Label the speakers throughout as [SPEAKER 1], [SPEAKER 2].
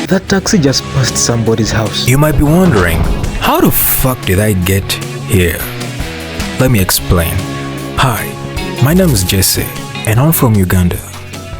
[SPEAKER 1] that taxi just passed somebody's house.
[SPEAKER 2] You might be wondering, how the fuck did I get here? Let me explain. Hi, my name is Jesse and I'm from Uganda,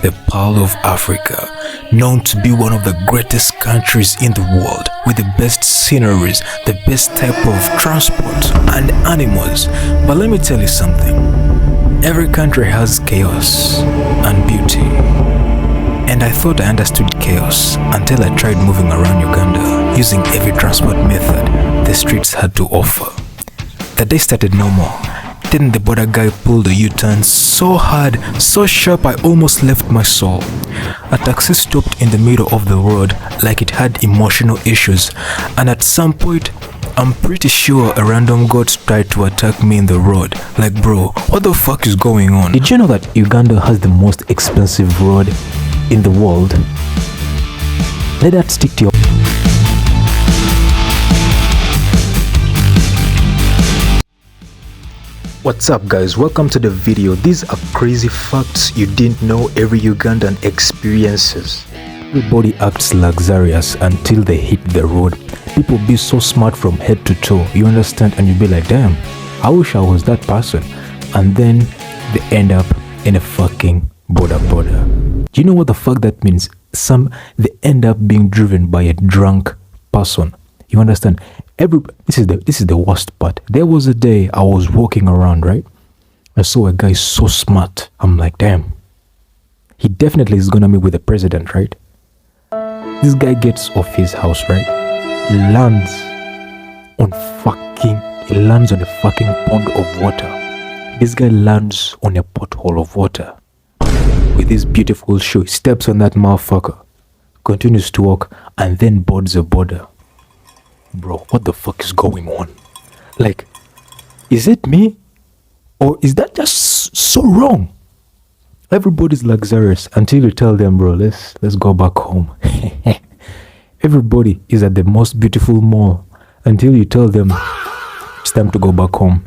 [SPEAKER 2] the Pearl of Africa, known to be one of the greatest countries in the world with the best sceneries, the best type of transport and animals. But let me tell you something. Every country has chaos and beauty. And I thought I understood chaos until I tried moving around Uganda using every transport method the streets had to offer. The day started normal. Then the border guy pulled a U-turn so hard, so sharp I almost left my soul. A taxi stopped in the middle of the road like it had emotional issues, and at some point I'm pretty sure a random goat tried to attack me in the road. Like, bro, what the fuck is going on?
[SPEAKER 1] Did you know that Uganda has the most expensive road in the world? Let that stick to your... What's up guys, welcome to the video. These are crazy facts you didn't know every Ugandan experiences. Everybody acts luxurious until they hit the road. People be so smart from head to toe, you understand, and you be like, damn, I wish I was that person. And then they end up in a fucking border. Do you know what the fuck that means? They end up being driven by a drunk person. You understand? This is the worst part. There was a day I was walking around, right? I saw a guy so smart. I'm like, damn, he definitely is gonna meet with the president, right? This guy gets off his house, right? Lands on a fucking pond of water. This guy lands on a pothole of water with his beautiful shoe. Steps on that motherfucker, continues to walk, and then boards the border. Bro, what the fuck is going on? Like, is it me? Or is that just so wrong? Everybody's luxurious until you tell them, bro, let's go back home. Everybody is at the most beautiful mall until you tell them it's time to go back home.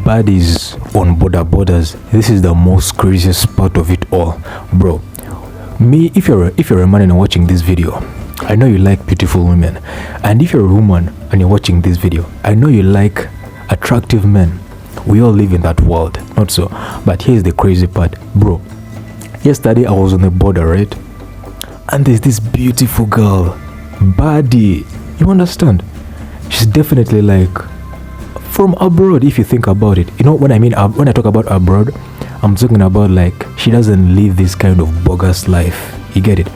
[SPEAKER 1] Baddies on borders. This is the most craziest part of it all. Bro, me, if you're a man and you're watching this video, I know you like beautiful women. And if you're a woman and you're watching this video, I know you like attractive men. We all live in that world, not so. But here's the crazy part, bro. Yesterday I was on the border, right? And there's this beautiful girl, baddie. You understand? She's definitely like from abroad, if you think about it. You know what I mean? When I talk about abroad, I'm talking about like she doesn't live this kind of bogus life. You get it?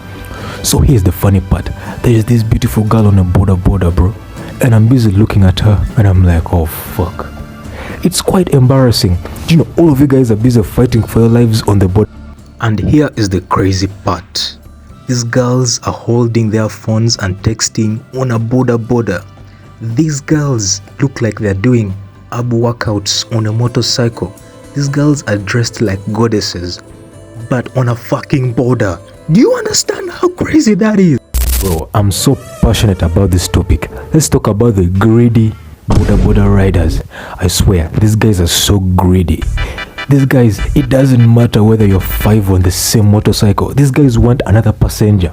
[SPEAKER 1] So here's the funny part. There's this beautiful girl on a border, bro. And I'm busy looking at her and I'm like, oh fuck. It's quite embarrassing. You know, all of you guys are busy fighting for your lives on the border. And here is the crazy part. These girls are holding their phones and texting on a border. These girls look like they're doing ab workouts on a motorcycle. These girls are dressed like goddesses, but on a fucking border. Do you understand how crazy that is? Bro, I'm so passionate about this topic. Let's talk about the greedy border riders. I swear, these guys are so greedy. These guys, it doesn't matter whether you're 5 on the same motorcycle. These guys want another passenger.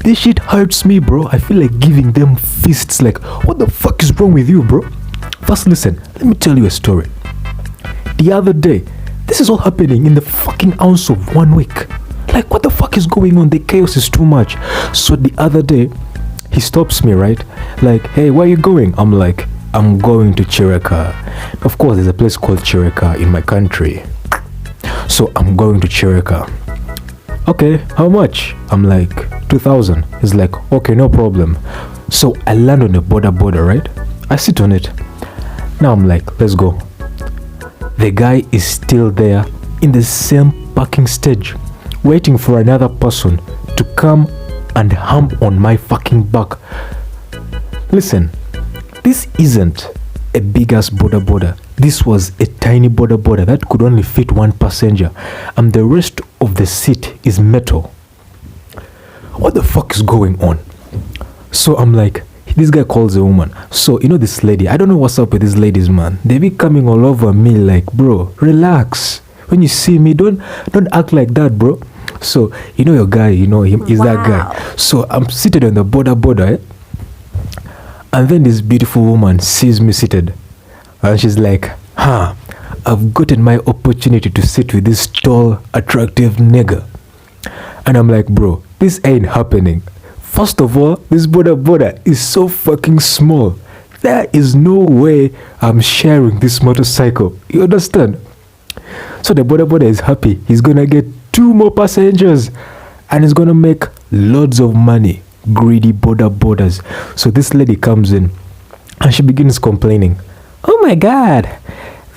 [SPEAKER 1] This shit hurts me, bro. I feel like giving them fists. Like, what the fuck is wrong with you, bro? First, listen, let me tell you a story. The other day, this is all happening in the fucking ounce of 1 week. Like, what the fuck is going on? The chaos is too much. So the other day, he stops me, right? Like, hey, where are you going? I'm like, I'm going to Chireka. Of course, there's a place called Chireka in my country. So I'm going to Chireka. Okay, how much? I'm like, 2,000. He's like, okay, no problem. So I land on the border, right? I sit on it. Now I'm like, let's go. The guy is still there in the same parking stage, waiting for another person to come and hump on my fucking back. Listen, this isn't a big ass border. This was a tiny border that could only fit 1 passenger, and the rest of the seat is metal. What the fuck is going on? So I'm like, this guy calls a woman. So you know this lady, I don't know what's up with these ladies, man. They be coming all over me like, bro, relax. When you see me, don't act like that, bro. So you know your guy, you know him is that
[SPEAKER 3] Wow.
[SPEAKER 1] guy. So I'm seated on the border, eh? And then this beautiful woman sees me seated, and she's like, "Huh, I've gotten my opportunity to sit with this tall, attractive nigga." And I'm like, bro, this ain't happening. First of all, this border is so fucking small. There is no way I'm sharing this motorcycle. You understand? So the border is happy. He's gonna get 2 more passengers and he's gonna make loads of money. Greedy borders. So this lady comes in and she begins complaining. Oh my god,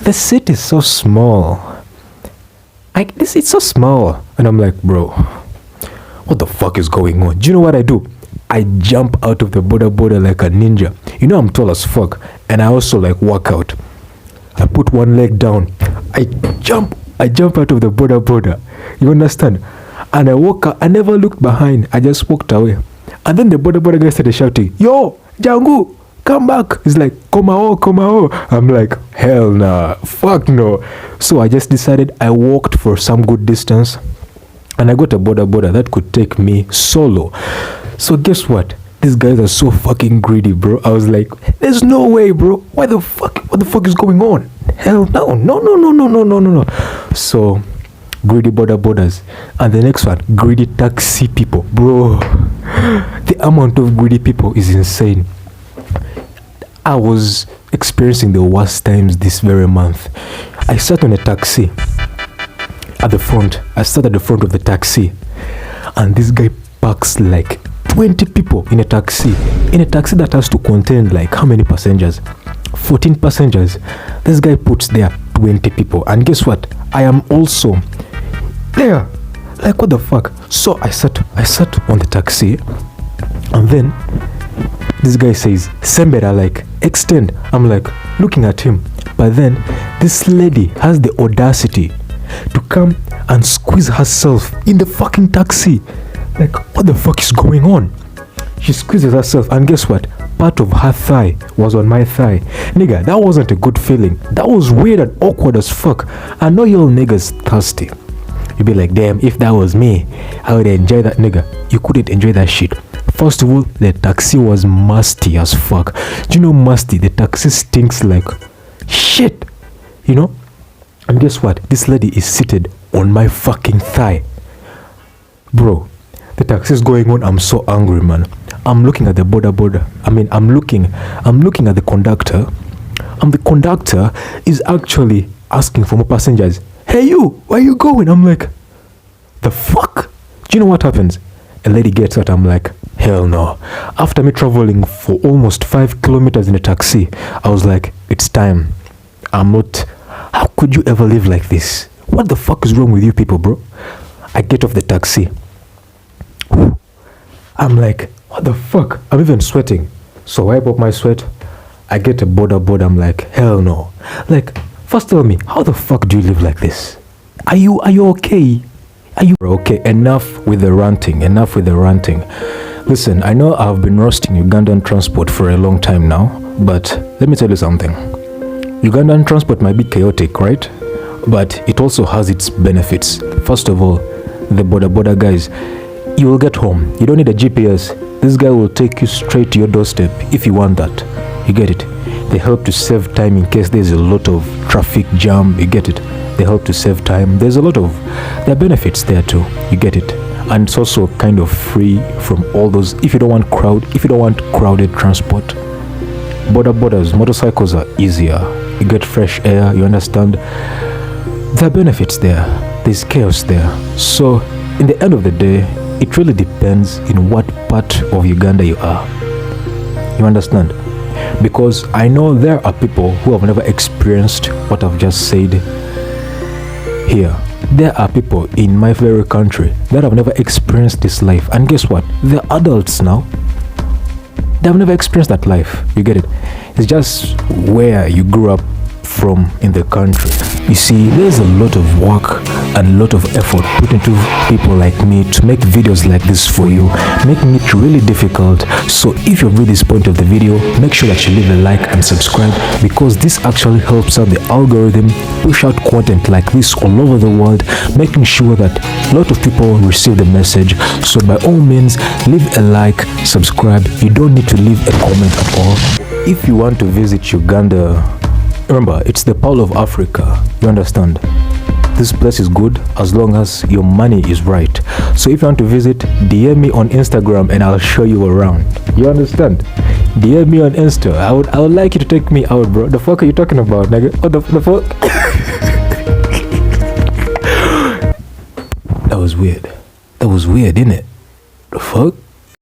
[SPEAKER 1] the seat is so small. It's so small. And I'm like, bro, what the fuck is going on? Do you know what I do? I jump out of the border like a ninja. You know I'm tall as fuck, and I also like work out. I put one leg down. I jump out of the border. You understand? And I walk out. I never looked behind. I just walked away. And then the border guy started shouting, "Yo, Jangu, come back." He's like, "Komao." I'm like, hell nah, fuck no. So I just decided I walked for some good distance and I got a border that could take me solo. So guess what? These guys are so fucking greedy, bro. I was like, there's no way, bro. What the fuck is going on? Hell no. So greedy borders. And the next one, greedy taxi people. Bro, the amount of greedy people is insane. I was experiencing the worst times this very month. I sat on a taxi at the front. I sat at the front of the taxi, and this guy parks like 20 people in a taxi that has to contain like how many passengers? 14 passengers. This guy puts there 20 people, and guess what? I am also there. Like, what the fuck? So I sat on the taxi, and then this guy says, "Sembera, like, extend." I'm like looking at him, but then this lady has the audacity to come and squeeze herself in the fucking taxi. Like, what the fuck is going on? She squeezes herself, and guess what? Part of her thigh was on my thigh. Nigga, that wasn't a good feeling. That was weird and awkward as fuck. I know y'all niggas thirsty. You'd be like, damn, if that was me, I would enjoy that. Nigga, you couldn't enjoy that shit. First of all, the taxi was musty as fuck. Do you know musty? The taxi stinks like shit. You know? And guess what? This lady is seated on my fucking thigh. Bro, the taxi is going on. I'm so angry, man. I'm looking at the border. I'm looking at the conductor. And the conductor is actually asking for more passengers. Hey you, where you going? I'm like, the fuck? Do you know what happens? A lady gets out. I'm like, hell no. After me traveling for almost 5 kilometers in a taxi, I was like, it's time. How could you ever live like this? What the fuck is wrong with you people, bro? I get off the taxi. I'm like, what the fuck? I'm even sweating. So I wipe up my sweat. I get a border. I'm like, hell no. Like, first tell me, how the fuck do you live like this? Are you okay? Are you okay? Enough with the ranting. Listen, I know I've been roasting Ugandan transport for a long time now, but let me tell you something. Ugandan transport might be chaotic, right? But it also has its benefits. First of all, the border guys, you will get home. You don't need a GPS. This guy will take you straight to your doorstep if you want that. You get it? They help to save time in case there's a lot of traffic jam. You get it? They help to save time. There are benefits there too. You get it? And it's also kind of free from all those. If you don't want crowded transport, borders, motorcycles are easier. You get fresh air. You understand? There are benefits there. There's chaos there. So in the end of the day, it really depends in what part of Uganda you are. You understand? Because I know there are people who have never experienced what I've just said here. There are people in my very country that have never experienced this life. And guess what? They're adults now. They have never experienced that life. You get it? It's just where you grew up from in the country. You see, there's a lot of work and a lot of effort put into people like me to make videos like this for you, making it really difficult. So if you've reached this point of the video, make sure that you leave a like and subscribe, because this actually helps out the algorithm push out content like this all over the world, making sure that a lot of people receive the message. So by all means, leave a like, subscribe. You don't need to leave a comment at all. If you want to visit Uganda, remember, it's the Pearl of Africa. You understand? This place is good as long as your money is right. So if you want to visit, DM me on Instagram and I'll show you around. You understand? DM me on Insta. I would like you to take me out, bro. The fuck are you talking about, nigga? What the fuck? That was weird. That was weird, innit? The fuck?